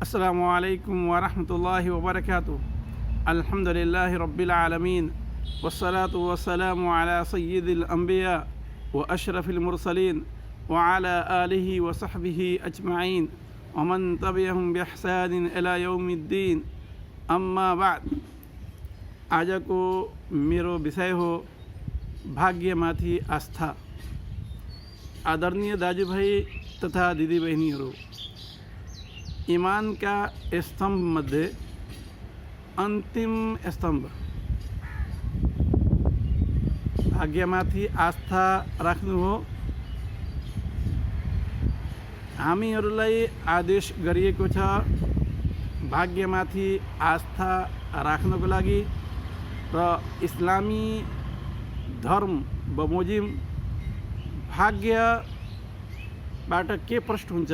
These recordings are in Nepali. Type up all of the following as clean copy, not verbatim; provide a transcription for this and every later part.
अस्सलामु अलैकुम वरहमतुल्लाहि वबरकातुहू। अल्हम्दुलिल्लाहि रब्बिल आलमीन वस्सलातु वस्सलामु अला सय्यिदिल अंबिया व अशरफिल मुरसलीन व अला आलिहि व सहबिहि अजमाइन व मन तबिअहुम बिइहसान इला यौमिद्दीन। अम्मा बाद। आजको मेरो विषय हो भाग्यमाथि आस्था। आदरणीय दाजुभाइ तथा दिदीबहिनीहरू, ईमान का स्तंभ मध्ये अंतिम स्तंभ भाग्यमाथि आस्था राख्नु हो। हामीहरूलाई आदेश गरिएको छ भाग्यमाथि आस्था राख्नको लागि र इस्लामी धर्म बमोजिम भाग्यबाट के प्रश्न हुन्छ,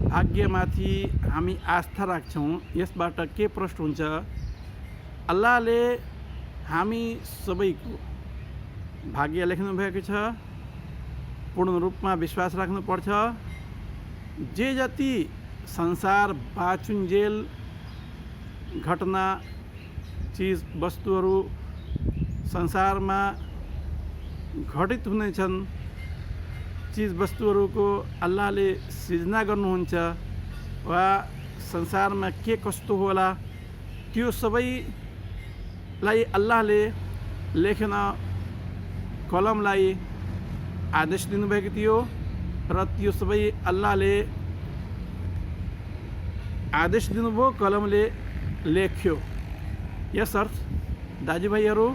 भाग्यमाथि हामी आस्था राख्छौँ, यसबाट के प्रश्न हुन्छ? अल्लाहले हामी सबैको भाग्य लेख्नु भएको छ। पूर्ण रूपमा विश्वास राख्नुपर्छ। जे जति संसार बाँचुन्जेल घटना चीज वस्तुहरू संसारमा घटित हुनेछन्, चीज वस्तुहरूको अल्लाहले सृजना गर्नुहुन्छ वा संसारमा के कस्तो होला त्यो सबैलाई अल्लाहले लेख्न कलमलाई आदेश दिनुभएको थियो र त्यो सबै अल्लाहले आदेश दिनुभयो, कलमले लेख्यो। यसर्थ दाजुभाइहरू,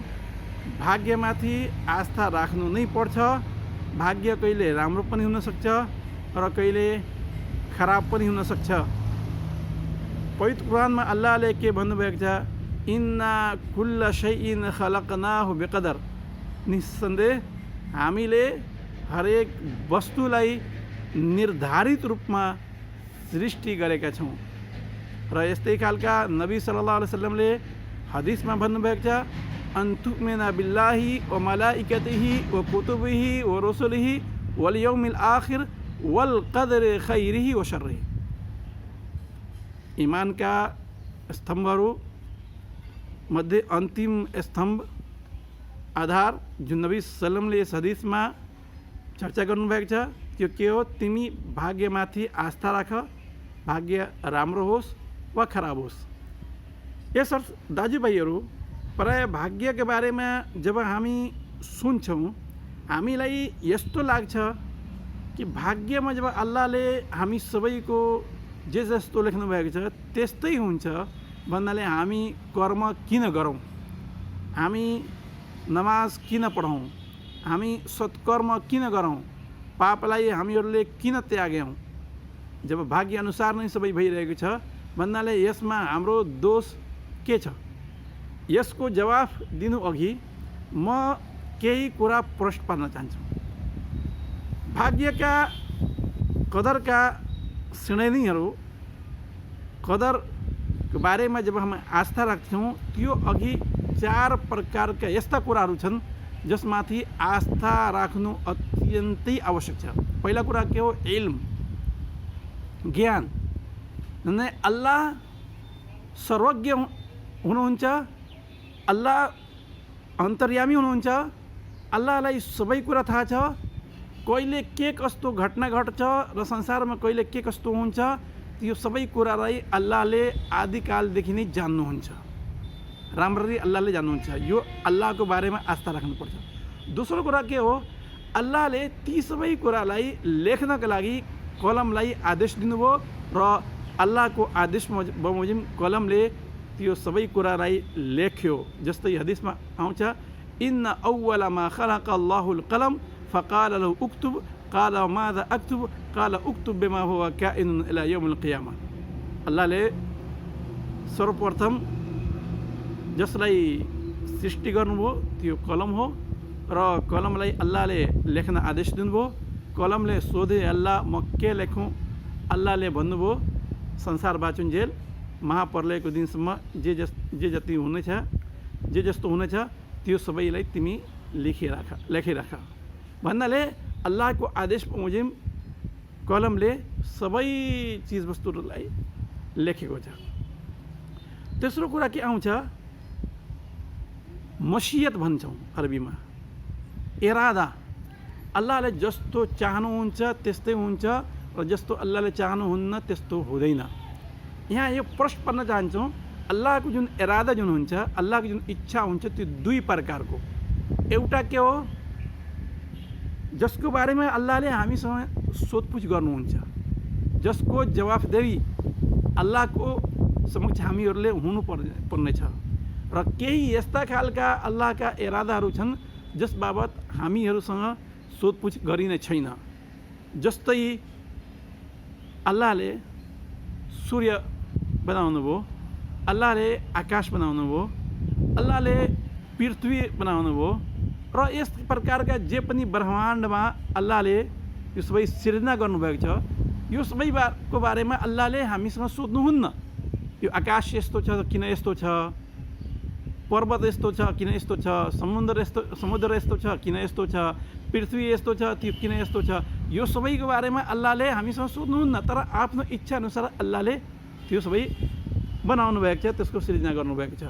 भाग्यमाथि आस्था राख्नु नै पर्छ। भाग्य कहिले राम्रो पनि हुन सक्छ र कहिले खराब पनि हुन सक्छ। पवित्र कुरानमा अल्लाहले के भन्नुभएको छ, इन्ना कुल्ल शैइन खलकनाहु बिकदर। निस्सन्देह हामीले हरेक वस्तुलाई निर्धारित रूपमा सृष्टि गरेका छौँ। र यस्तै खालका नबी सल्लल्लाहु अलैहि वसल्लमले हदिसमा भन्नुभएको छ, अन्तुमिना बिल्लाहि व मलाइकतिहि व कुतुबिहि व रुसुलिहि वल यौमिल आखिर वल कदर खैरिहि व शर्रिहि। ईमान का स्तंभहरू मध्ये अंतिम स्तंभ आधार जो नबी सल्लमले यस हदिसमा चर्चा गर्नुभएको छ त्यो के हो? तिमी भाग्यमाथि आस्था राख, भाग्य राम्रो होस् वा खराब होस्। यसर्थ दाजुभाइहरू, प्राय भाग्यका बारेमा जब हामी सुन्छौँ हामीलाई यस्तो लाग्छ कि भाग्यमा जब अल्लाहले हामी सबैको जे जस्तो लेख्नु भएको छ त्यस्तै हुन्छ भन्नाले हामी कर्म किन गरौँ, हामी नमाज किन पढौँ, हामी सत्कर्म किन गरौँ, पापलाई हामीहरूले किन त्याग्यौँ? जब भाग्य अनुसार नै सबै भइरहेको छ भन्नाले यसमा हाम्रो दोष के छ? यसको जवाफ दिनु अघि म केही कुरा प्रश्न पार्न चाहन्छु। भाग्यका कदरका श्रेणीहरू, कदरको बारेमा जब हम आस्था राख्छौँ त्यो अघि चार प्रकारका यस्ता कुराहरू छन् जसमाथि आस्था राख्नु अत्यन्तै आवश्यक छ। पहिला कुरा के हो? इल्म, ज्ञान। अल्लाह सर्वज्ञ हुनुहुन्छ, अल्लाह अन्तर्यामी हुनुहुन्छ, अल्लाहलाई सबै कुरा थाहा छ। कहिले के कस्तो घटना घट्छ र संसारमा कहिले के कस्तो हुन्छ त्यो सबै कुरालाई अल्लाहले आदिकालदेखि नै जान्नुहुन्छ, राम्ररी अल्लाहले जान्नुहुन्छ। यो अल्लाहको बारेमा आस्था राख्नुपर्छ। दोस्रो कुरा के हो? अल्लाहले ती सबै कुरालाई लेख्नका लागि कलमलाई आदेश दिनुभयो र अल्लाहको आदेश बमोजिम कलमले त्यो सबै कुरालाई लेख्यो। जस्तै हदिसमा आउँछ, इन्न अव्वल मा खलक अल्लाहुल कलम फकाल लहु उक्तुब काल मादा अक्तुब काल उक्तुब बिमा हुवा काइनुन इला यौमिल क़ियामा। अल्लाहले सर्वप्रथम जसलाई सृष्टि गर्नुभयो त्यो कलम हो र कलमलाई अल्लाहले लेख्न आदेश दिनुभयो। कलमले सोधे, अल्लाह म के लेखौँ? अल्लाहले भन्नुभयो, संसार बाँचुन्जेल महाप्रलयको दिनसम्म जे जति हुनेछ, जे जस्तो हुनेछ त्यो सबैलाई तिमी लेखिराख भन्नाले अल्लाहको आदेश बमोजिम कलमले सबै चिजवस्तुहरूलाई लेखेको छ। तेस्रो कुरा के आउँछ, मसियत भन्छौँ अरबीमा, इरादा। अल्लाहले जस्तो चाहनुहुन्छ त्यस्तै हुन्छ र जस्तो अल्लाहले चाहनुहुन्न त्यस्तो हुँदैन। यहाँ यो प्रश्न पर्न चाहन्छौँ, अल्लाहको जुन इरादा जुन हुन्छ, अल्लाहको जुन इच्छा हुन्छ, त्यो दुई प्रकारको। एउटा के हो, जसको बारेमा अल्लाहले हामीसँग सोधपुछ गर्नुहुन्छ, जसको जवाफदेही अल्लाहको समक्ष हामीहरूले हुनुपर्नेछ, र केही यस्ता खालका अल्लाहका इरादाहरू छन् जस बाबत हामीहरूसँग सोधपुछ गरिने छैन। जस्तै अल्लाहले सूर्य बनाउनु भयो, अल्लाहले आकाश बनाउनु भयो, अल्लाहले पृथ्वी बनाउनु भयो, र यस प्रकारका जे पनि ब्रह्माण्डमा अल्लाहले यो सबै सिर्जना गर्नुभएको छ, यो सबैको बारेमा अल्लाहले हामीसँग सोध्नुहुन्न। यो आकाश यस्तो छ किन यस्तो छ, पर्वत यस्तो छ किन यस्तो छ, समुद्र यस्तो छ किन यस्तो छ, पृथ्वी यस्तो छ त्यो किन यस्तो छ, यो सबैको बारेमा अल्लाहले हामीसँग सोध्नुहुन्न। तर आफ्नो इच्छा अनुसार अल्लाहले त्यो सबै बनाउनु भएको छ, त्यसको सृजना गर्नुभएको छ।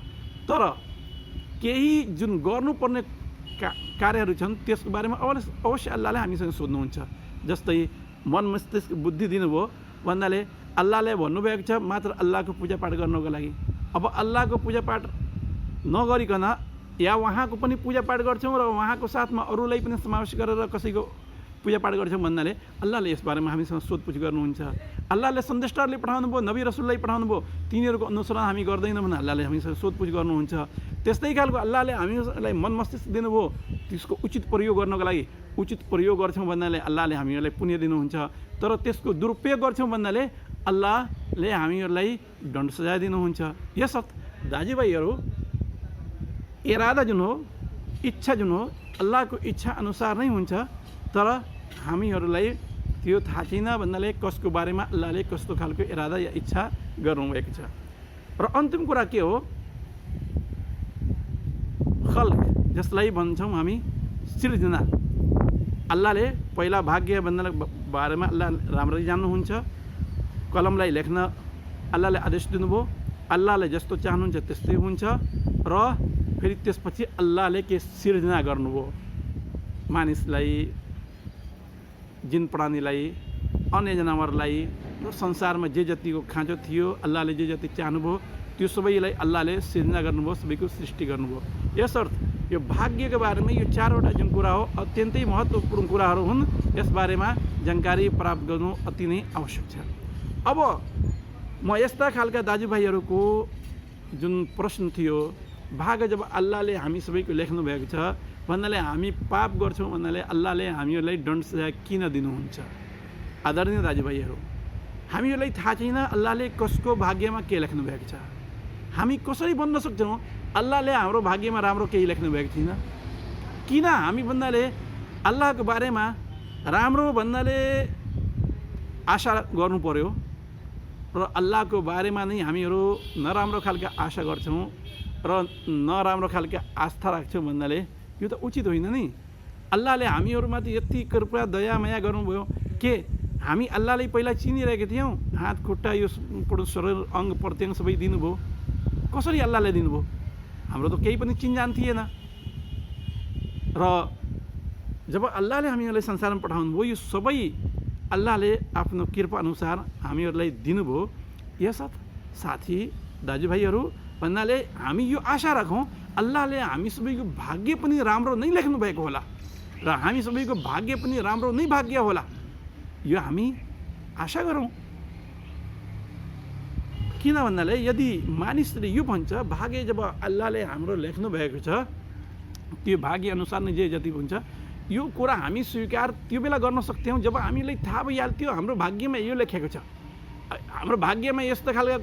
तर केही जुन गर्नुपर्ने कार्यहरू छन् त्यसको बारेमा अवश्य अल्लाहले हामीसँग सोध्नुहुन्छ। जस्तै मन मस्तिष्क बुद्धि दिनुभयो भन्नाले अल्लाहले भन्नुभएको छ मात्र अल्लाहको पूजापाठ गर्नको लागि। अब अल्लाहको पूजापाठ नगरिकन या उहाँको पनि पूजापाठ गर्छौँ र उहाँको साथमा अरूलाई पनि समावेश गरेर कसैको पूजापाठ गर्छौँ भन्नाले अल्लाहले यसबारेमा हामीसँग सोधपुछ गर्नुहुन्छ। अल्लाहले सन्देशहरूले पठाउनु भयो, नबी रसुललाई पठाउनु भयो, तिनीहरूको अनुसरण हामी गर्दैनौँ भने अल्लाहले हामीसँग सोधपुछ गर्नुहुन्छ। त्यस्तै खालको अल्लाहले हामीलाई मन मस्तिष्क दिनुभयो, त्यसको उचित प्रयोग गर्नको लागि उचित प्रयोग गर्छौँ भन्नाले अल्लाहले हामीहरूलाई पुण्य दिनुहुन्छ। तर त्यसको दुरुपयोग गर्छौँ भन्नाले अल्लाहले हामीहरूलाई दण्ड सजाय दिनुहुन्छ। यसर्थ दाजुभाइहरू, इरादा जुन हो, इच्छा जुन हो, अल्लाहको इच्छा अनुसार नै हुन्छ। तर हामीहरूलाई त्यो थाहा छैन भन्नाले कसको बारेमा अल्लाहले कस्तो खालको इरादा या इच्छा गर्नुभएको छ। र अन्तिम कुरा के हो, खल्क, जसलाई भन्छौँ हामी सृजना। अल्लाहले पहिला भाग्य भन्ने बारेमा अल्लाह राम्ररी जान्नुहुन्छ। कलमलाई लेख्न अल्लाहले आदेश दिनुभयो, अल्लाहले जस्तो चाहनुहुन्छ त्यस्तै हुन्छ। र फेरि त्यसपछि अल्लाहले के सृजना गर्नुभयो, मानिसलाई, जिन प्राणीलाई, अन्य जनावरलाई, र संसारमा जे जतिको खाँचो थियो अल्लाहले जे जति चाहनुभयो त्यो सबैलाई अल्लाहले सृजना गर्नुभयो, सबैको सृष्टि गर्नुभयो। यसर्थ यो भाग्यको बारेमा यो चारवटा जुन कुरा हो अत्यन्तै महत्त्वपूर्ण कुराहरू हुन्। यसबारेमा जानकारी प्राप्त गर्नु अति नै आवश्यक छ। अब म यस्ता खालका दाजुभाइहरूको जुन प्रश्न थियो, भाग्य जब अल्लाहले हामी सबैको लेख्नु भएको छ भन्नाले हामी पाप गर्छौँ भन्नाले अल्लाहले हामीहरूलाई दण्ड सजाय किन दिनुहुन्छ? आदरणीय दाजुभाइहरू, हामीहरूलाई थाहा छैन अल्लाहले कसको भाग्यमा के लेख्नु भएको छ। हामी कसरी भन्न सक्छौँ अल्लाहले हाम्रो भाग्यमा राम्रो केही लेख्नु भएको छैन? किन हामी भन्नाले अल्लाहको बारेमा राम्रो भन्नाले आशा गर्नु पर्यो र अल्लाहको बारेमा नै हामीहरू नराम्रो खालको आशा गर्छौँ र नराम्रो खालको आस्था राख्छौँ भन्नाले यो त उचित होइन नि। अल्लाहले हामीहरूमाथि यति कृपा दया माया गर्नुभयो के हामी अल्लाहलाई पहिला चिनिरहेका थियौँ? हात खुट्टा यो शरीर अङ्ग प्रत्यङ्ग सबै दिनुभयो, कसरी अल्लाहले दिनुभयो? हाम्रो त केही पनि चिन्जान थिएन। र जब अल्लाहले हामीहरूलाई संसारमा पठाउनु भयो यो सबै अल्लाहले आफ्नो कृपा अनुसार हामीहरूलाई दिनुभयो। यसर्थ साथी दाजुभाइहरू भन्नाले हामी यो आशा राखौँ अल्लाहले हामी सबैको भाग्य पनि राम्रो नै लेख्नु भएको होला र हामी सबैको भाग्य पनि राम्रो नै भाग्य होला, यो हामी आशा गरौँ। किन भन्नाले यदि मानिसले यो भन्छ भाग्य जब अल्लाहले हाम्रो लेख्नु भएको छ त्यो भाग्य अनुसार नै जे जति हुन्छ, यो कुरा हामी स्वीकार त्यो बेला गर्न सक्थ्यौँ जब हामीलाई थाहा भइहाल्थ्यो हाम्रो भाग्यमा यो लेखेको छ, हाम्रो भाग्यमा यस्तो खालका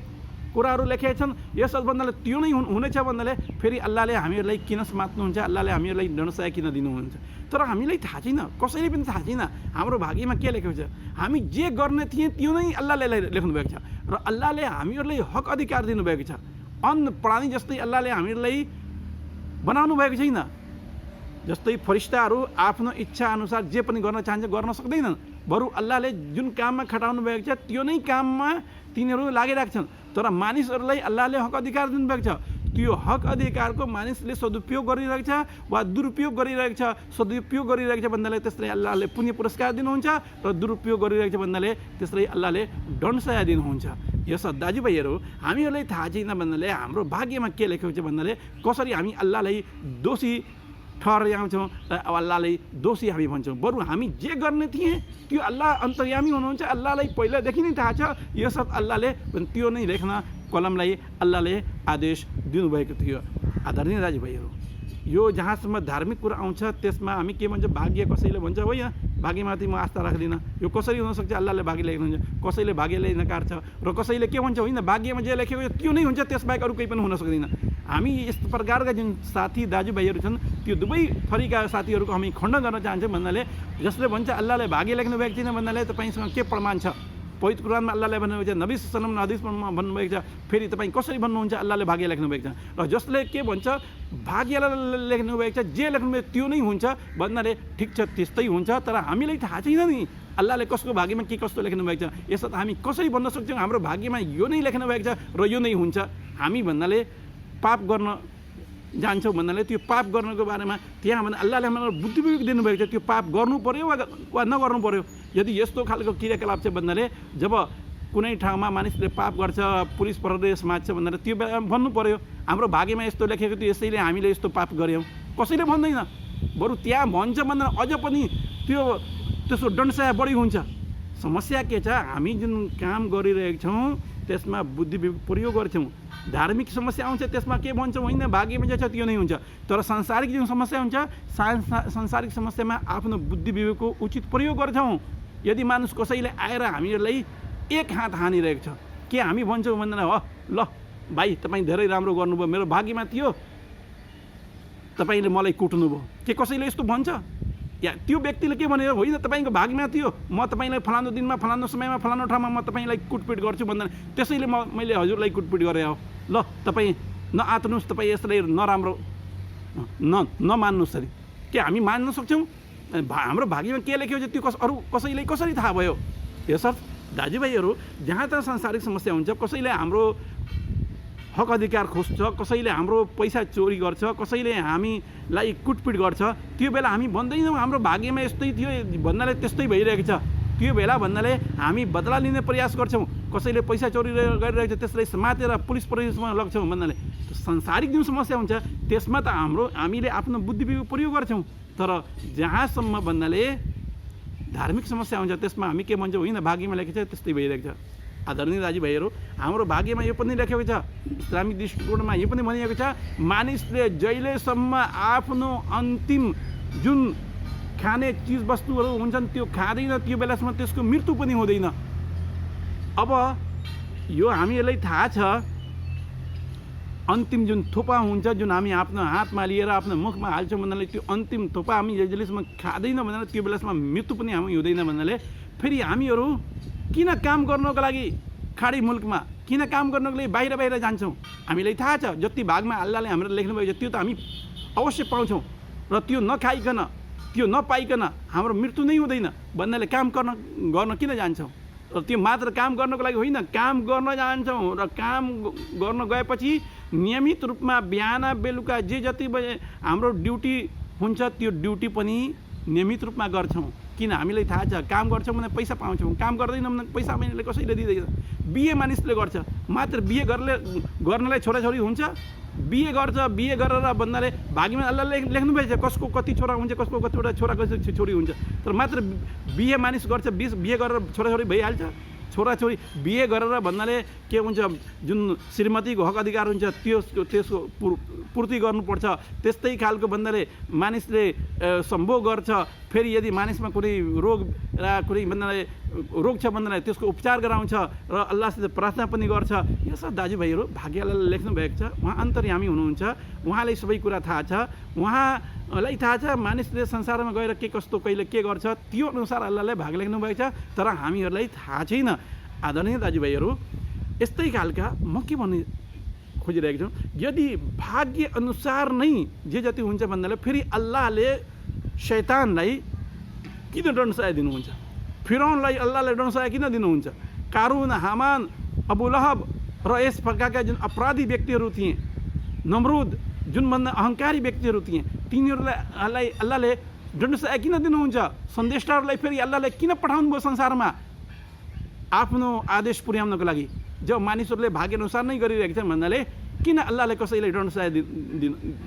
कुराहरू लेखेका छन्, यस भन्नाले त्यो नै हुनेछ भन्नाले फेरि अल्लाहले हामीहरूलाई किन समात्नुहुन्छ, अल्लाहले हामीहरूलाई दण्ड सजाय किन दिनुहुन्छ? तर हामीलाई थाहा छैन, कसैले पनि थाहा छैन हाम्रो भाग्यमा के लेखेको छ। हामी जे गर्ने थियौँ त्यो नै अल्लाहले लेख्नुभएको छ र अल्लाहले हामीहरूलाई हक अधिकार दिनुभएको छ। अन्य प्राणी जस्तै अल्लाहले हामीहरूलाई बनाउनु भएको छैन। जस्तै फरिस्ताहरू आफ्नो इच्छा अनुसार जे पनि गर्न चाहन्छ गर्न सक्दैनन्, बरु अल्लाहले जुन काममा खटाउनु भएको छ त्यो नै काममा तिनीहरू लागिरहेका छन्। तर मानिसहरूलाई अल्लाहले हक अधिकार दिनुभएको छ, त्यो हक अधिकारको मानिसले सदुपयोग गरिरहेको छ वा दुरुपयोग गरिरहेको छ। सदुपयोग गरिरहेको छ भन्नाले त्यसलाई अल्लाहले पुण्य पुरस्कार दिनुहुन्छ र दुरुपयोग गरिरहेको छ भन्नाले त्यसलाई अल्लाहले दण्ड सजाय दिनुहुन्छ। यस दाजुभाइहरू, हामीहरूलाई थाहा छैन भन्नाले हाम्रो भाग्यमा के लेखेको छ भन्नाले कसरी हामी अल्लाहलाई दोषी ठहर्याउँछौँ र अल्लाहलाई दोषी हामी भन्छौँ। बरु हामी जे गर्ने थिएँ त्यो अल्लाह अन्तर्यामी हुनुहुन्छ, अल्लाहलाई पहिलादेखि नै थाहा छ। यो सब अल्लाहले त्यो नै लेख्न कलमलाई अल्लाहले आदेश दिनुभएको थियो। आदरणीय दाजुभाइहरू, यो जहाँसम्म धार्मिक कुरा आउँछ त्यसमा हामी के भन्छ, भाग्य कसैले भन्छ होइन, भाग्यमाथि म आस्था राख्दिनँ, यो कसरी हुनसक्छ, अल्लाहले भाग्य लेख्नुहुन्छ, कसैले भाग्यले नकार्छ र कसैले के भन्छ, होइन भाग्यमा जे लेखेको छ त्यो नै हुन्छ, त्यसबाहेक अरू केही पनि हुन सक्दैन। हामी यस्तो प्रकारका जुन साथी दाजुभाइहरू छन् त्यो दुवै थरीका साथीहरूको हामी खण्डन गर्न चाहन्छौँ भन्नाले जसले भन्छ अल्लाहले भाग्य लेख्नु भएको छैन भन्नाले तपाईँसँग के प्रमाण छ? पवित्र कुरानमा अल्लाहले भन्नुभएको छ, नबी सल्लल्लाहु अलैहि वसल्लममा भन्नुभएको छ, फेरि तपाईँ कसरी भन्नुहुन्छ अल्लाहले भाग्य लेख्नुभएको छ? र जसले के भन्छ भाग्यलाई लेख्नुभएको छ, जे लेख्नुभएको त्यो नै हुन्छ भन्नाले ठिक छ त्यस्तै हुन्छ, तर हामीलाई थाहा छैन नि अल्लाहले कसको भाग्यमा के कस्तो लेख्नुभएको छ। यसो त हामी कसरी भन्न सक्छौँ हाम्रो भाग्यमा यो नै लेख्नुभएको छ र यो नै हुन्छ? हामी भन्नाले पाप गर्न जान्छौँ भन्नाले त्यो पाप गर्नको बारेमा त्यहाँ भन्दा अल्लाहले हामीलाई बुद्धि विवेक दिनुभएको छ, त्यो पाप गर्नु पर्यो वा नगर्नु पर्यो। यदि यस्तो खालको क्रियाकलाप छ भन्नाले जब कुनै ठाउँमा मानिसले पाप गर्छ, पुलिस प्रहरी समात्छ भन्नाले त्यो बेला भन्नु पर्यो हाम्रो भाग्यमा यस्तो लेखेको थियो यसैले हामीले यस्तो पाप गऱ्यौँ, कसैले भन्दैन। बरु त्यहाँ भन्छ भन्दा अझ पनि त्यसको दण्ड सजाय बढी हुन्छ। समस्या के छ, हामी जुन काम गरिरहेको छौँ त्यसमा बुद्धि विवेक प्रयोग गर्छौँ। धार्मिक समस्या आउँछ त्यसमा के भन्छौँ, होइन भाग्यमा जे छ त्यो नै हुन्छ। तर सांसारिक जुन समस्या हुन्छ सांसारिक समस्यामा आफ्नो बुद्धि विवेकको उचित प्रयोग गर्छौँ। यदि मानिस कसैले आएर हामीहरूलाई एक हात हानिरहेको छ, के हामी भन्छौँ भन्दैन ल भाइ तपाईँ धेरै राम्रो गर्नुभयो, मेरो भाग्यमा थियो तपाईँले मलाई कुट्नुभयो, के कसैले यस्तो भन्छ? या त्यो व्यक्तिले के भनेर, होइन तपाईँको भाग्यमा थियो, म तपाईँलाई फलानु दिनमा फलानु समयमा फलानु ठाउँमा म तपाईँलाई कुटपिट गर्छु भन्दैन त्यसैले मैले हजुरलाई कुटपिट गरेँ हो, ल तपाईँ नआत्नुहोस्, तपाईँ यसलाई नराम्रो नमान्नुहोस् अरे के हामी मान्न सक्छौँ? हाम्रो भाग्यमा के लेखेको छ त्यो अरू कसैलाई कसरी थाहा भयो? यसर्थ दाजुभाइहरू, जहाँ तहाँ सांसारिक समस्या हुन्छ, कसैले हाम्रो हक अधिकार खोज्छ, कसैले हाम्रो पैसा चोरी गर्छ, कसैले हामीलाई कुटपिट गर्छ, त्यो बेला हामी भन्दैनौँ हाम्रो भाग्यमा यस्तै थियो भन्नाले त्यस्तै भइरहेको छ। त्यो बेला भन्नाले हामी बदला लिने प्रयास गर्छौँ, कसैले पैसा चोरी गरिरहेको छ त्यसलाई समातेर पुलिस प्रहरीमा लग्छौँ भन्नाले सांसारिक जुन समस्या हुन्छ त्यसमा त हामीले आफ्नो बुद्धि प्रयोग गर्छौँ। तर जहाँसम्म भन्नाले धार्मिक समस्या हुन्छ त्यसमा हामी के भन्छौँ, होइन भाग्यमा लेखेको छ त्यस्तै भइरहेको छ। आदरणीय दाजुभाइहरू, हाम्रो भाग्यमा यो पनि लेखेको छ, इस्लामिक दृष्टिकोणमा यो पनि भनिएको छ, मानिसले जहिलेसम्म आफ्नो अन्तिम जुन खाने चिजवस्तुहरू हुन्छन् त्यो खाँदैन त्यो बेलासम्म त्यसको मृत्यु पनि हुँदैन। अब यो हामीहरूलाई थाहा छ अन्तिम जुन थोपा हुन्छ जुन हामी आफ्नो हातमा लिएर आफ्नो मुखमा हाल्छौँ भन्नाले त्यो अन्तिम थोपा हामी जहिलेसम्म खाँदैन भन्नाले त्यो बेलासम्म मृत्यु पनि हामी हुँदैन भन्नाले फेरि हामीहरू किन काम गर्नको लागि खाडी मुल्कमा किन काम गर्नको लागि बाहिर बाहिर जान्छौँ? हामीलाई थाहा छ जति भागमा अल्लाहले हाम्रो लेख्नुभएको छ त्यो त हामी अवश्य पाउँछौँ र त्यो नखाइकन त्यो नपाइकन हाम्रो मृत्यु नै हुँदैन भन्नाले काम गर्न किन जान्छौँ? र त्यो मात्र काम गर्नको लागि होइन, काम गर्न जान्छौँ र काम गर्न गएपछि नियमित रूपमा बिहान बेलुका जे जति बजे हाम्रो ड्युटी हुन्छ त्यो ड्युटी पनि नियमित रूपमा गर्छौँ। किन हामीलाई थाहा छ काम गर्छौँ भने पैसा पाउँछौँ, काम गर्दैनौँ भने पैसा हामीले कसैले दिँदैन। बिहे मानिसले गर्छ, मात्र बिहे गर्नलाई छोराछोरी हुन्छ, बिहे गर्छ, बिहे गरेर भन्नाले भाग्यमा अल्लाहले लेख्नुभएको छ कसको कति छोरा हुन्छ, कसको कतिवटा छोरा कसरी छोरी हुन्छ। तर मात्र बिहे मानिस गर्छ, बिहे गरेर छोराछोरी भइहाल्छ। छोराछोरी बिहे गरेर भन्नाले के हुन्छ, जुन श्रीमतीको हक अधिकार हुन्छ त्यसको पूर्ति गर्नुपर्छ। त्यस्तै खालको भन्नाले मानिसले सम्भोग गर्छ, फेरि यदि मानिसमा कुनै रोग कुनै भन्नाले रोग छ भन्नाले त्यसको उपचार गराउँछ र अल्लाहसित प्रार्थना पनि गर्छ। यो सब दाजुभाइहरू भाग्यलाई लेख्नु भएको छ, उहाँ अन्तर्यामी हुनुहुन्छ, उहाँलाई सबै कुरा थाहा छ, उहाँलाई थाहा छ मानिसले संसारमा गएर के कस्तो कहिले के गर्छ त्यो अनुसार अल्लाहले भाग लेख्नु भएको छ, तर हामीहरूलाई थाहा छैन। आदरणीय दाजुभाइहरू, यस्तै खालका म के भन्ने खोजिरहेको छु, यदि भाग्य अनुसार नै जे जति हुन्छ भन्नाले फेरि अल्लाहले शैतानलाई किन दण्ड सजाय दिनुहुन्छ? फिरौनलाई अल्लाहले दण्ड सजाय किन दिनुहुन्छ? कारुन, हामान, अबु लहब र यस प्रकारका जुन अपराधी व्यक्तिहरू थिए, नमरुद जुनभन्दा अहङ्कारी व्यक्तिहरू थिए, तिनीहरूलाई अल्लाहले दण्ड सजाय किन दिनुहुन्छ? सन्देशहरूलाई फेरि अल्लाहले किन पठाउनु भयो संसारमा? आफ्नो आदेश पुर्याउनको लागि। जब मानिसहरूले भाग्यअनुसार नै गरिरहेका छन् भन्नाले किन अल्लाहले कसैलाई दण्ड सजाय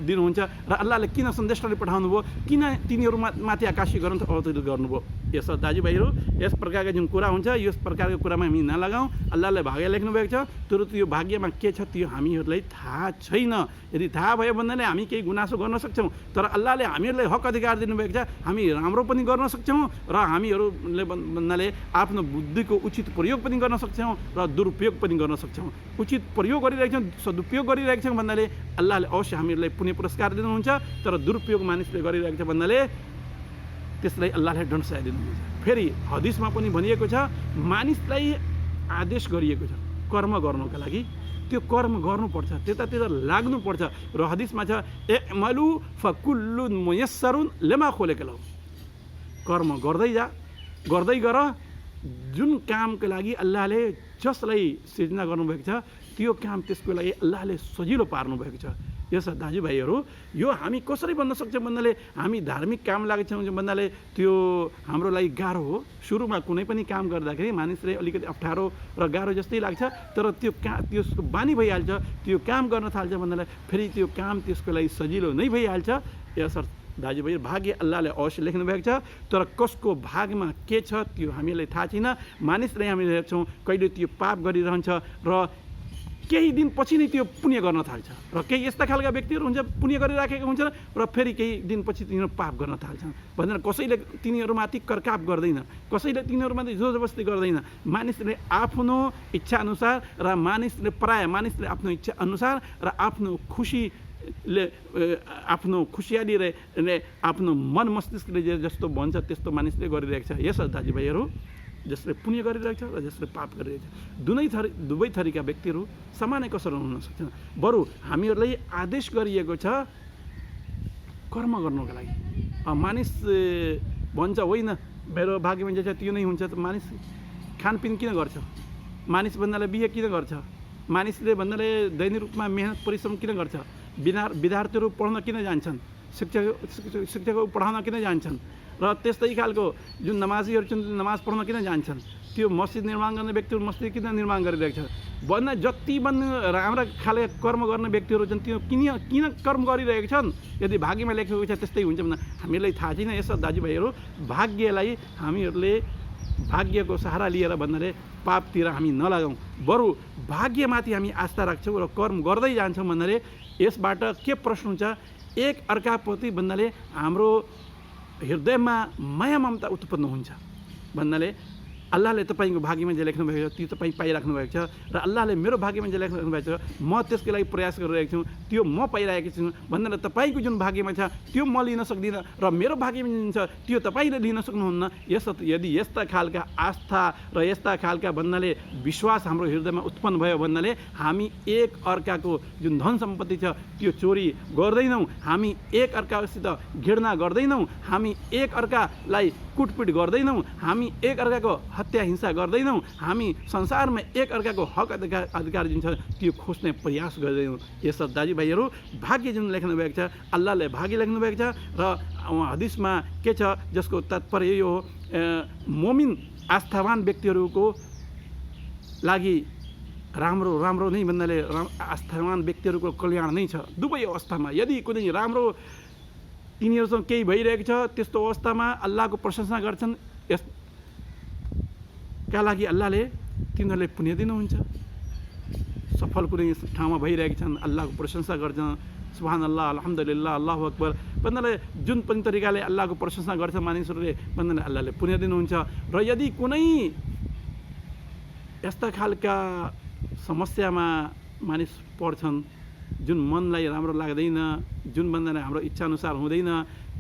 दिनुहुन्छ र अल्लाहले किन सन्देशहरू पठाउनु भयो? किन तिनीहरू माथि आकाशीय ग्रन्थ अवतरित गर्नुभयो? यस दाजुभाइहरू, यस प्रकारका जुन कुरा हुन्छ यस प्रकारको कुरामा हामी नलगाउँ। अल्लाहले भाग्य लेख्नु भएको छ, तर त्यो भाग्यमा के छ त्यो हामीहरूलाई थाहा छैन। यदि थाहा भयो भन्नाले हामी केही गुनासो गर्न सक्छौँ, तर अल्लाहले हामीहरूलाई हक अधिकार दिनुभएको छ। हामी राम्रो पनि गर्न सक्छौँ र हामीहरूले भन्नाले आफ्नो बुद्धिको उचित प्रयोग पनि गर्न सक्छौँ र दुरुपयोग पनि गर्न सक्छौँ। उचित प्रयोग गरिरहेका छौँ, सदुपयोग गरिरहेका छौँ भन्नाले अल्लाहले अवश्य हामीहरूलाई पुण्य पुरस्कार दिनुहुन्छ, तर दुरुपयोग मानिसले गरिरहेको छ भन्नाले त्यसलाई अल्लाहले दण्ड सजाय दिनुहुन्छ। फेरि हदिसमा पनि भनिएको छ, मानिसलाई आदेश गरिएको छ कर्म गर्नुका लागि, त्यो कर्म गर्नुपर्छ, त्यतातिर लाग्नुपर्छ। र हदिसमा छ इअमलु फकुल्लुन मुयस्सरुन लिमा खुलिक़ लहु। कर्म गर्दै जा, गर्दै गर। जुन कामको लागि अल्लाहले जसलाई सृजना गर्नुभएको छ त्यो काम त्यसको लागि अल्लाहले सजिलो पार्नुभएको छ। यस दाजुभाइहरू, यो हामी कसरी भन्न सक्छौँ भन्नाले हामी धार्मिक काम लाग्छौँ भन्नाले त्यो हाम्रो लागि गाह्रो हो। सुरुमा कुनै पनि काम गर्दाखेरि मानिसले अलिकति अप्ठ्यारो र गाह्रो जस्तै लाग्छ, तर त्यसको बानी भइहाल्छ, त्यो काम गर्न थाल्छ भन्नाले फेरि त्यो काम त्यसको लागि सजिलो नै भइहाल्छ। यस दाजुभाइ, भाग्य अल्लाहले अवश्य लेख्नु भएको छ, तर कसको भागमा के छ त्यो हामीलाई थाहा छैन। मानिसलाई हामीले हेर्छौँ कहिले त्यो पाप गरिरहन्छ र केही दिनपछि नै त्यो पुण्य गर्न थाल्छ, र केही यस्ता खालका व्यक्तिहरू हुन्छ पुण्य गरिराखेका हुन्छन् र फेरि केही दिनपछि तिनीहरू पाप गर्न थाल्छन् भनेर कसैले तिनीहरूमाथि करकाप गर्दैन, कसैले तिनीहरूमाथि जोरजबस्ती गर्दैन। मानिसले आफ्नो इच्छाअनुसार र मानिसले आफ्नो इच्छा अनुसार र आफ्नो आफ्नो खुसियाली र आफ्नो मन मस्तिष्कले जस्तो भन्छ त्यस्तो मानिसले गरिरहेको छ। यस दाजुभाइहरू, जसले पुण्य गरिरहेको छ र जसले पाप गरिरहेको छ, दुवै थरीका व्यक्तिहरू समान कसरी हुन सक्छन्? बरु हामीहरूलाई आदेश गरिएको छ कर्म गर्नुको लागि। मानिस भन्छ होइन मेरो भाग्यमा जे छ त्यो नै हुन्छ, त मानिस खानपिन किन गर्छ? मानिस भन्नाले बिहे किन गर्छ? मानिसले भन्नाले दैनिक रूपमा मेहनत परिश्रम किन गर्छ? विद्यार्थीहरू पढ्न किन जान्छन्? शिक्षकहरू पढाउन किन जान्छन्? र त्यस्तै खालको जुन नमाजीहरू छन् नमाज पढ्न किन जान्छन्? त्यो मस्जिद निर्माण गर्ने व्यक्तिहरू मस्जिद किन निर्माण गरिरहेको छ भन्दा जति राम्रा खाले कर्म गर्ने व्यक्तिहरू छन् त्यो किन कर्म गरिरहेका छन्? यदि भाग्यमा लेखेको छ त्यस्तै हुन्छ भने हामीलाई थाहा छैन। यसो दाजुभाइहरू, भाग्यलाई हामीहरूले भाग्यको सहारा लिएर भन्नाले पापतिर हामी नलागौँ, बरु भाग्यमाथि हामी आस्था राख्छौँ र कर्म गर्दै जान्छौँ भन्नाले यसबाट के प्रश्न हुन्छ? एक अर्काप्रति भन्नाले हाम्रो हृदयमा माया ममता उत्पन्न हुन्छ भन्नाले अल्लाहले तपाईँको भाग्यमा जे लेख्नु भएको छ त्यो तपाईँ पाइराख्नु भएको छ र अल्लाहले मेरो भाग्यमा जे लेख्नु भएको छ म त्यसको लागि प्रयास गरिरहेको छु, त्यो म पाइरहेको छु भन्नाले तपाईँको जुन भाग्यमा छ त्यो म लिन सक्दिनँ र मेरो भाग्यमा जुन छ त्यो तपाईँले लिन सक्नुहुन्न। यदि यस्ता खालका आस्था र यस्ता खालका भन्नाले विश्वास हाम्रो हृदयमा उत्पन्न भयो भन्नाले हामी एक अर्काको जुन धन सम्पत्ति छ त्यो चोरी गर्दैनौँ, हामी एक अर्कासित घृणा गर्दैनौँ, हामी एक अर्कालाई कुटपिट गर्दैनौँ, हामी एक अर्काको हत्या हिंसा गर्दैनौँ, हामी संसारमा एक अर्काको हक अधिकार जुन छ त्यो खोज्ने प्रयास गर्दैनौँ। यस दाजुभाइहरू, भाग्य जुन लेख्नु भएको छ अल्लाहले भाग्य लेख्नु भएको छ र हदिसमा के छ जसको तात्पर्य यो मोमिन आस्थावान व्यक्तिहरूको लागि राम्रो नै भन्नाले आस्थावान व्यक्तिहरूको कल्याण नै छ दुवै अवस्थामा। यदि कुनै राम्रो तिनीहरूसँग केही भइरहेको छ त्यस्तो अवस्थामा अल्लाहको प्रशंसा गर्छन्, यसका लागि अल्लाहले तिनीहरूले पुण्य दिनुहुन्छ। सफल कुनै ठाउँमा भइरहेका छन् अल्लाहको प्रशंसा गर्छन्, सुभान अल्लाह, अल्हम्दुलिल्लाह, अल्लाहु अक्बर भन्नाले जुन पनि तरिकाले अल्लाहको प्रशंसा गर्छ मानिसहरूले भन्नाले अल्लाहले पुण्य दिनुहुन्छ। र यदि कुनै यस्ता खालका समस्यामा मानिस पर्छन् जुन मनलाई राम्रो लाग्दैन, जुन भन्दा हाम्रो इच्छाअनुसार हुँदैन,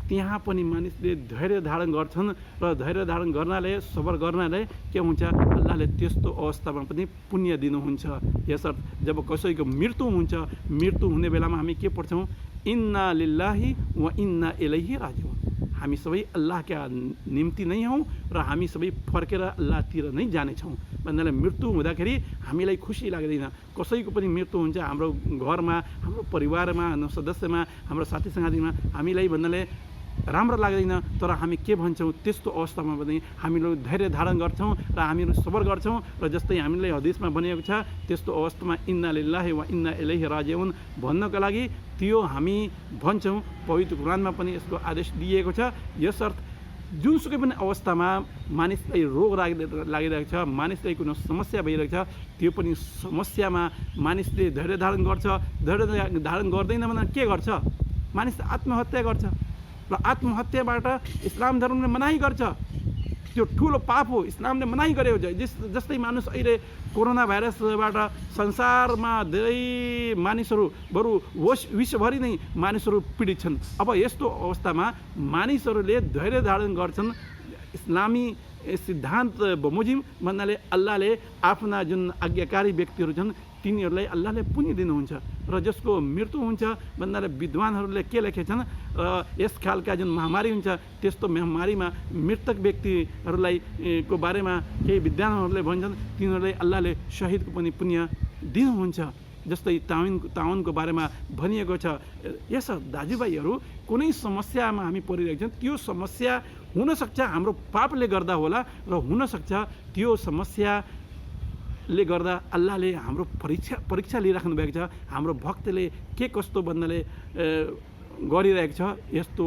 त्यहाँ पनि मानिसले धैर्य धारण गर्छन् र धैर्य धारण गर्नाले सबर गर्नाले के हुन्छ अल्लाहले त्यस्तो अवस्थामा पनि पुण्य दिनुहुन्छ। यसर्थ जब कसैको मृत्यु हुन्छ, मृत्यु हुने बेलामा हामी के पढ्छौँ? इन्ना लिल्लाहि व इन्ना इलैहि राजिउन। हामी सबै अल्लाहका निम्ति नै हौँ र हामी सबै फर्केर अल्लाहतिर नै जानेछौँ भन्नाले मृत्यु हुँदाखेरि हामीलाई खुसी लाग्दैन। कसैको पनि मृत्यु हुन्छ हाम्रो घरमा, हाम्रो परिवारमा, हाम्रो सदस्यमा, हाम्रो साथी सङ्गातीमा हामीलाई भन्नाले राम्रो लाग्दैन। तर हामी के भन्छौँ, त्यस्तो अवस्थामा पनि हामीले धैर्य धारण गर्छौँ र हामीहरू सबर गर्छौँ र जस्तै हामीलाई हदिसमा भनिएको छ त्यस्तो अवस्थामा इन्ना लिल्लाहि व इन्ना इलैहि राजिउन भन्नको लागि त्यो हामी भन्छौँ। पवित्र कुरानमा पनि यसको आदेश दिएको छ। यसर्थ जुनसुकै पनि अवस्थामा मानिसलाई रोग लागिरहेको छ, मानिसलाई कुनै समस्या भइरहेको छ, त्यो पनि समस्यामा मानिसले धैर्य धारण गर्छ। धैर्य धारण गर्दैन भने के गर्छ? मानिस आत्महत्या गर्छ र आत्महत्याबाट इस्लाम धर्मले मनाही गर्छ। त्यो ठुलो पाप हो, इस्लामले मनाही गरेको छ। जस्तै मानिस अहिले कोरोना भाइरसबाट संसारमा धेरै मानिसहरू बरु विश्वभरि नै मानिसहरू पीडित छन्। अब यस्तो अवस्थामा मानिसहरूले धैर्य धारण गर्छन्। इस्लामी सिद्धान्त बमोजिम भन्नाले अल्लाहले आफ्ना जुन आज्ञाकारी व्यक्तिहरू छन् तिनीहरूलाई अल्लाहले पुण्य दिनुहुन्छ र जसको मृत्यु हुन्छ भन्नाले विद्वानहरूले के लेखेछन्, यस खालका जुन महामारी हुन्छ त्यस्तो महामारीमा मृतक व्यक्तिहरूलाई को बारेमा केही विद्वानहरूले भन्छन् तिनीहरूलाई अल्लाहले शहीदको पनि पुण्य दिनुहुन्छ। जस्तै ताउनको बारेमा भनिएको छ। यस दाजुभाइहरू कुनै समस्यामा हामी परिरहेको छौँ, त्यो समस्या हुनसक्छ हाम्रो पापले गर्दा होला र हुनसक्छ त्यो समस्याले गर्दा अल्लाहले हाम्रो परीक्षा लिइराख्नु भएको छ। हाम्रो भक्तले के कस्तो भन्नाले गरिरहेको छ यस्तो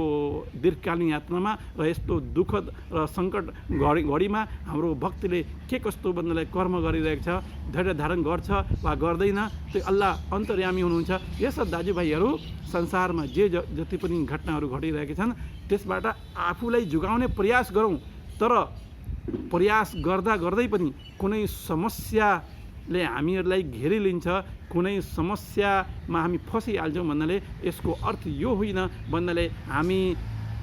दीर्घकालीन यात्रामा र यस्तो दुःखद र सङ्कट घडीमा हाम्रो भक्तले के कस्तो भन्नाले कर्म गरिरहेको छ, धैर्य धारण गर्छ वा गर्दैन, त्यो अल्लाह अन्तर्यामी हुनुहुन्छ। यस दाजुभाइहरू संसारमा जे जति पनि घटनाहरू घटिरहेका छन् त्यसबाट आफूलाई जोगाउने प्रयास गरौँ। तर प्रयास गर्दै पनि कुनै समस्याले हामीहरूलाई घेरिलिन्छ, कुनै समस्यामा हामी फसिहाल्छौँ भन्नाले यसको अर्थ यो होइन भन्नाले हामी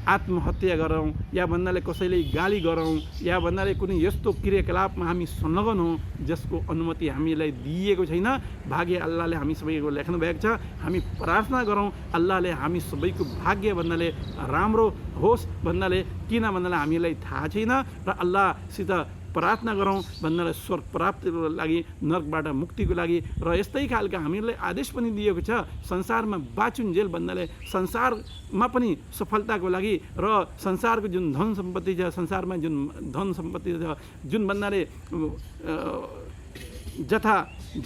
आत्महत्या गरौँ या भन्नाले कसैले गाली गरौँ या भन्नाले कुनै यस्तो क्रियाकलापमा हामी संलग्न हौँ जसको अनुमति हामीलाई दिएको छैन। भाग्य अल्लाहले हामी सबैको लेख्नु भएको छ। हामी प्रार्थना गरौँ अल्लाहले हामी सबैको भाग्य भन्नाले राम्रो होस् भन्नाले, किन भन्नाले हामीलाई थाहा छैन र अल्लाहसित प्रार्थना गरौँ भन्नाले स्वर्ग प्राप्तिको लागि, नरकबाट मुक्तिको लागि। र यस्तै खालका हामीलाई आदेश पनि दिएको छ संसारमा बाँचुन्जेल भन्नाले संसारमा पनि सफलताको लागि र संसारको जुन धन सम्पत्ति छ, संसारमा जुन धन सम्पत्ति छ, जुन भन्नाले जथा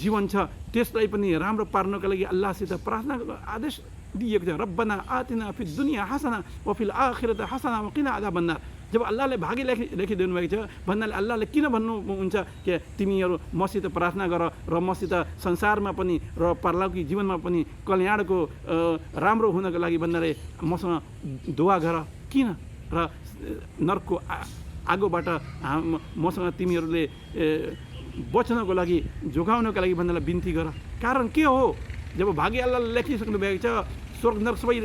जीवन छ त्यसलाई पनि राम्रो पार्नको लागि अल्लाहसित प्रार्थना आदेश दिएको छ। रब्बना आतिना फिद दुनिया हसना व फिल आखिरति हसना व किना अजाबन नार। जब अल्लाहले भाग्य लेखिदिनु भएको छ भन्नाले अल्लाहले किन भन्नुहुन्छ कि तिमीहरू मसित प्रार्थना गर र मसित संसारमा पनि र परलौकिक जीवनमा पनि कल्याणको राम्रो हुनको लागि भन्नाले मसँग दुआ गर, किन र नरकको आगोबाट मसँग तिमीहरूले बच्नको लागि, जोगाउनको लागि भन्नाले बिन्ती गर। कारण के हो? जब भाग्य अल्लाहले लेखिसक्नु भएको छ, स्वर्ग नरक सबै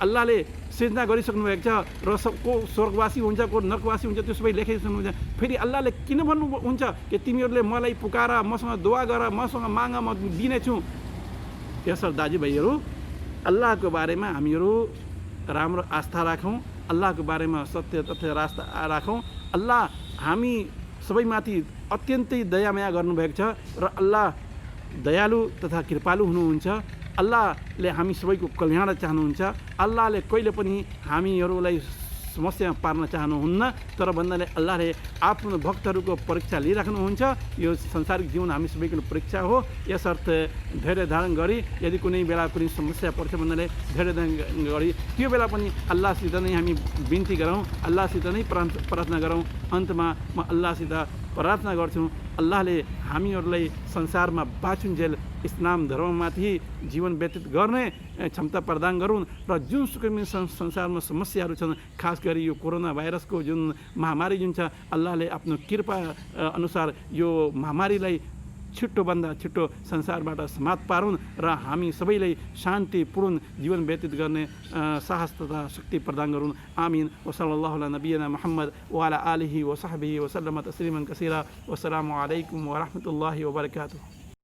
अल्लाहले सिर्जना गरिसक्नु भएको छ र को स्वर्गवासी हुन्छ को नरकवासी हुन्छ त्यो सबै लेखिसक्नुहुन्छ। फेरि अल्लाहले किन भन्नुहुन्छ कि तिमीहरूले मलाई पुकार, मसँग दुआ गर, मसँग माग, म दिनेछु। यसर्थ दाजुभाइहरू अल्लाहको बारेमा हामीहरू राम्रो आस्था राखौँ, अल्लाहको बारेमा सत्य तथ्य आस्था राखौँ। अल्लाह हामी सबैमाथि अत्यन्तै दयामाया गर्नुभएको छ र अल्लाह दयालु तथा कृपालु हुनुहुन्छ। अल्लाहले हामी सबैको कल्याण चाहनुहुन्छ। अल्लाहले कहिले पनि हामीहरूलाई समस्यामा पार्न चाहनुहुन्न, तर भन्नाले अल्लाहले आफ्नो भक्तहरूको परीक्षा लिइराख्नुहुन्छ। यो संसारिक जीवन हामी सबैको परीक्षा हो। यसर्थ धैर्य धारण गरी यदि कुनै बेला कुनै समस्या पर्छ भन्नाले धैर्य धारण गरी त्यो बेला पनि अल्लाहसित नै हामी बिन्ती गरौँ, अल्लाहसित नै प्रार्थना गरौँ। अन्तमा म अल्लाहसित प्रार्थना गर्छु अल्लाहले हामीहरूलाई संसारमा बाँचुन्जेल इस्लाम धर्ममाथि जीवन व्यतीत गर्ने क्षमता प्रदान गरून् र जुनसुकै संसारमा समस्याहरू छन्, खास गरी यो कोरोना भाइरसको जुन महामारी जुन छ, अल्लाहले आफ्नो कृपा अनुसार यो महामारीलाई छिट्टोभन्दा छिट्टो संसारबाट समाप्त पारुन् र हामी सबैलाई शान्तिपूर्ण जीवन व्यतीत गर्ने साहस तथा शक्ति प्रदान गरून्। आमीन। वसल्लल्लाहु अला नबियना मुहम्मद व अला आलिहि व सहबिहि व सल्लम तस्लिमन कसीरा। वस्सलामु अलैकुम व रहमतुल्लाहि व बरकातुहू।